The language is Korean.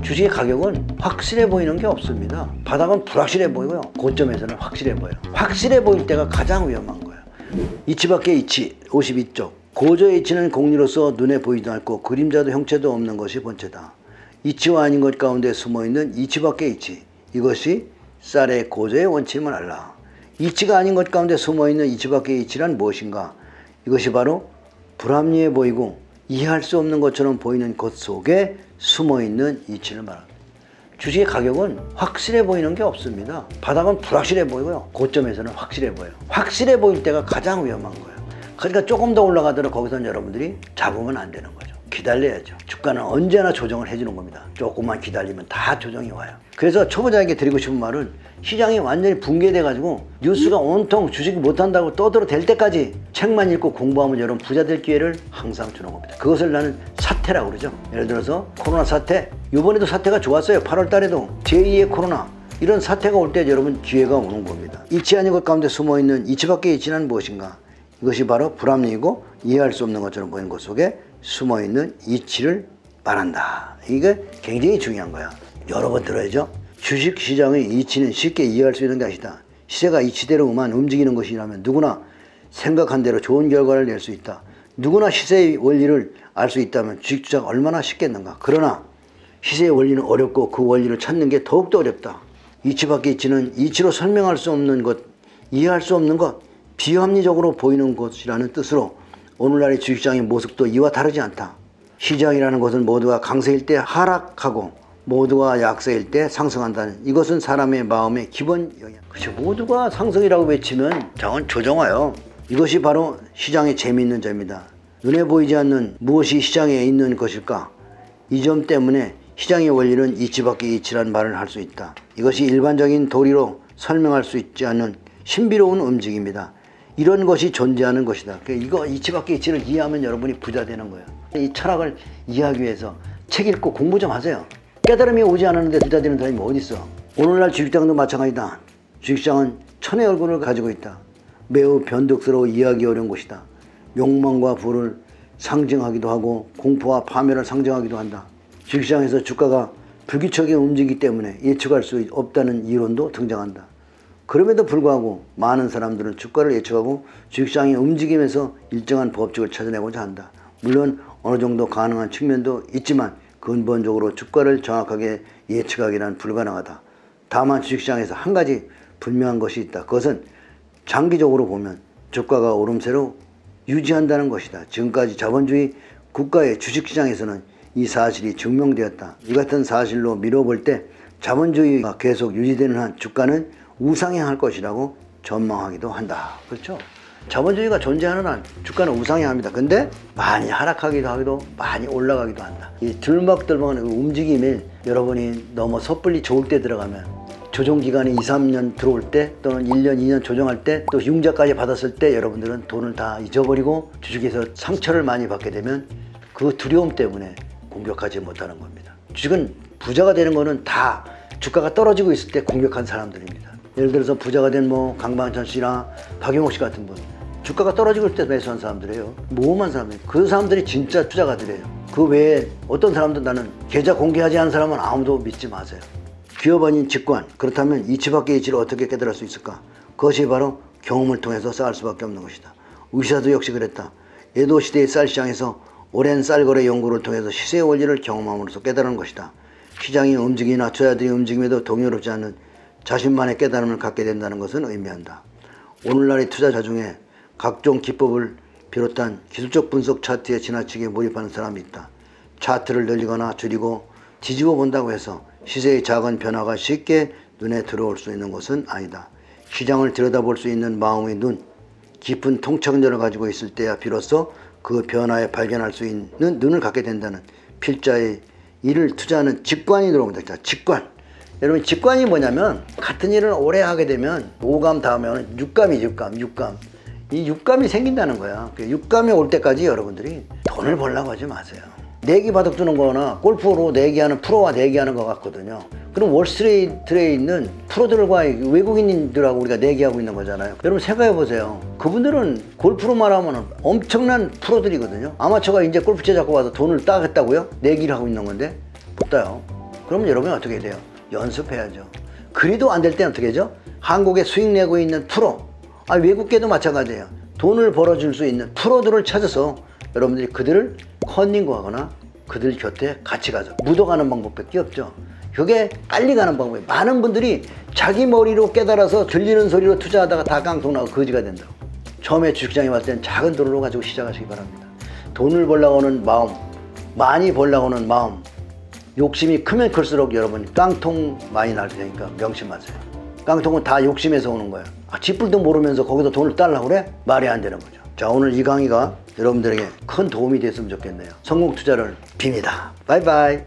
주식의 가격은 확실해 보이는 게 없습니다. 바닥은 불확실해 보이고요. 고점에서는 확실해 보여요. 확실해 보일 때가 가장 위험한 거예요. 이치 밖의 이치 52쪽. 고저의 이치는 공리로서 눈에 보이지도 않고 그림자도 형체도 없는 것이 본체다. 이치와 아닌 것 가운데 숨어있는 이치 밖의 이치. 이것이 쌀의 고저의 원칙임을 알라. 이치가 아닌 것 가운데 숨어있는 이치 밖의 이치란 무엇인가? 이것이 바로 불합리해 보이고 이해할 수 없는 것처럼 보이는 것 속에 숨어있는 이치를 말합니다. 주식의 가격은 확실해 보이는 게 없습니다. 바닥은 불확실해 보이고요. 고점에서는 확실해 보여요. 확실해 보일 때가 가장 위험한 거예요. 그러니까 조금 더 올라가더라도 거기서는 여러분들이 잡으면 안 되는 거죠. 기다려야죠. 주가는 언제나 조정을 해주는 겁니다. 조금만 기다리면 다 조정이 와요. 그래서 초보자에게 드리고 싶은 말은 시장이 완전히 붕괴돼 가지고 뉴스가 온통 주식이 못한다고 떠들어댈 때까지 책만 읽고 공부하면 여러분 부자 될 기회를 항상 주는 겁니다. 그것을 나는 사태라고 그러죠. 예를 들어서 코로나 사태, 이번에도 사태가 좋았어요. 8월 달에도 제2의 코로나, 이런 사태가 올 때 여러분 기회가 오는 겁니다. 이치 아닌 것 가운데 숨어있는 이치 밖의 이치는 무엇인가? 이것이 바로 불합리이고 이해할 수 없는 것처럼 보이는 것 속에 숨어있는 이치를 말한다. 이게 굉장히 중요한 거야. 여러 번 들어야죠. 주식시장의 이치는 쉽게 이해할 수 있는 것이다. 시세가 이치대로만 움직이는 것이라면 누구나 생각한 대로 좋은 결과를 낼 수 있다. 누구나 시세의 원리를 알 수 있다면 주식 투자가 얼마나 쉽겠는가. 그러나 시세의 원리는 어렵고 그 원리를 찾는 게 더욱더 어렵다. 이치 밖의 이치는 이치로 설명할 수 없는 것, 이해할 수 없는 것, 비합리적으로 보이는 것이라는 뜻으로 오늘날의 주식시장의 모습도 이와 다르지 않다. 시장이라는 것은 모두가 강세일 때 하락하고 모두가 약세일 때 상승한다는, 이것은 사람의 마음의 기본 영역. 그렇죠. 모두가 상승이라고 외치면 장은 조정와요. 이것이 바로 시장의 재미있는 점이다. 눈에 보이지 않는 무엇이 시장에 있는 것일까? 이 점 때문에 시장의 원리는 이치 밖의 이치라는 말을 할 수 있다. 이것이 일반적인 도리로 설명할 수 있지 않는 신비로운 움직임이다. 이런 것이 존재하는 것이다. 이거 이치 밖의 이치를 이해하면 여러분이 부자 되는 거예요. 이 철학을 이해하기 위해서 책 읽고 공부 좀 하세요. 깨달음이 오지 않았는데 부자 되는 사람이 어디 있어? 오늘날 주식시장도 마찬가지다. 주식시장은 천의 얼굴을 가지고 있다. 매우 변덕스러워 이해하기 어려운 것이다. 욕망과 부를 상징하기도 하고 공포와 파멸을 상징하기도 한다. 주식시장에서 주가가 불규칙하게 움직이기 때문에 예측할 수 없다는 이론도 등장한다. 그럼에도 불구하고 많은 사람들은 주가를 예측하고 주식시장의 움직임에서 일정한 법칙을 찾아내고자 한다. 물론 어느 정도 가능한 측면도 있지만 근본적으로 주가를 정확하게 예측하기란 불가능하다. 다만 주식시장에서 한 가지 분명한 것이 있다. 그것은 장기적으로 보면 주가가 오름세로 유지한다는 것이다. 지금까지 자본주의 국가의 주식시장에서는 이 사실이 증명되었다. 이 같은 사실로 미뤄볼 때 자본주의가 계속 유지되는 한 주가는 우상향할 것이라고 전망하기도 한다. 그렇죠? 자본주의가 존재하는 한 주가는 우상향합니다. 근데 많이 하락하기도 하기도 많이 올라가기도 한다. 이 들먹들먹한 움직임이 여러분이 너무 섣불리 좋을 때 들어가면 조정기간이 2, 3년 들어올 때 또는 1년, 2년 조정할 때 또 융자까지 받았을 때 여러분들은 돈을 다 잊어버리고 주식에서 상처를 많이 받게 되면 그 두려움 때문에 공격하지 못하는 겁니다. 주식은 부자가 되는 거는 다 주가가 떨어지고 있을 때 공격한 사람들입니다. 예를 들어서 부자가 된 강방천 씨나 박용옥 씨 같은 분, 주가가 떨어지고 있을 때 매수한 사람들이에요. 모험한 사람이에요. 그 사람들이 진짜 투자가들이에요. 그 외에 어떤 사람도 나는 계좌 공개하지 않은 사람은 아무도 믿지 마세요. 기업 아닌 직관, 그렇다면 이치 밖의 이치를 어떻게 깨달을 수 있을까? 그것이 바로 경험을 통해서 쌓을 수밖에 없는 것이다. 의사도 역시 그랬다. 에도 시대의 쌀시장에서 오랜 쌀거래 연구를 통해서 시세의 원리를 경험함으로써 깨달은 것이다. 시장의 움직임이나 투자자들의 움직임에도 동요롭지 않은 자신만의 깨달음을 갖게 된다는 것은 의미한다. 오늘날의 투자자 중에 각종 기법을 비롯한 기술적 분석 차트에 지나치게 몰입하는 사람이 있다. 차트를 늘리거나 줄이고 뒤집어 본다고 해서 시세의 작은 변화가 쉽게 눈에 들어올 수 있는 것은 아니다. 시장을 들여다볼 수 있는 마음의 눈, 깊은 통찰력을 가지고 있을 때야 비로소 그 변화에 발견할 수 있는 눈을 갖게 된다는 필자의 이를 투자하는 직관이 들어옵니다. 자, 직관. 여러분 직관이 뭐냐면 같은 일을 오래 하게 되면 오감 다음에 육감이 육감. 이 육감이 생긴다는 거야. 육감이 올 때까지 여러분들이 돈을 벌려고 하지 마세요. 내기 바둑 두는 거나 골프로 내기하는 프로와 내기하는 것 같거든요. 그럼 월스트리트에 있는 프로들과 외국인들하고 우리가 내기하고 있는 거잖아요. 여러분 생각해 보세요. 그분들은 골프로만 하면 엄청난 프로들이거든요. 아마추어가 이제 골프채 잡고 와서 돈을 따겠다고요? 내기를 하고 있는 건데 못 따요. 그럼 여러분이 어떻게 돼요? 연습해야죠. 그래도 안 될 때는 어떻게 하죠? 한국에 수익 내고 있는 프로, 외국계도 마찬가지예요. 돈을 벌어줄 수 있는 프로들을 찾아서 여러분들이 그들을 컨닝하거나 그들 곁에 같이 가죠. 묻어가는 방법밖에 없죠. 그게 빨리 가는 방법이에요. 많은 분들이 자기 머리로 깨달아서 들리는 소리로 투자하다가 다 깡통나고 거지가 된다고. 처음에 주식장에 왔을 때는 작은 돈으로 가지고 시작하시기 바랍니다. 돈을 벌려고 하는 마음, 많이 벌려고 하는 마음, 욕심이 크면 클수록 여러분 깡통 많이 날 테니까 명심하세요. 깡통은 다 욕심에서 오는 거예요. 쥐뿔도 모르면서 거기다 돈을 달라고 그래? 말이 안 되는 거죠. 자, 오늘 이 강의가 여러분들에게 큰 도움이 됐으면 좋겠네요. 성공 투자를 빕니다. 바이바이.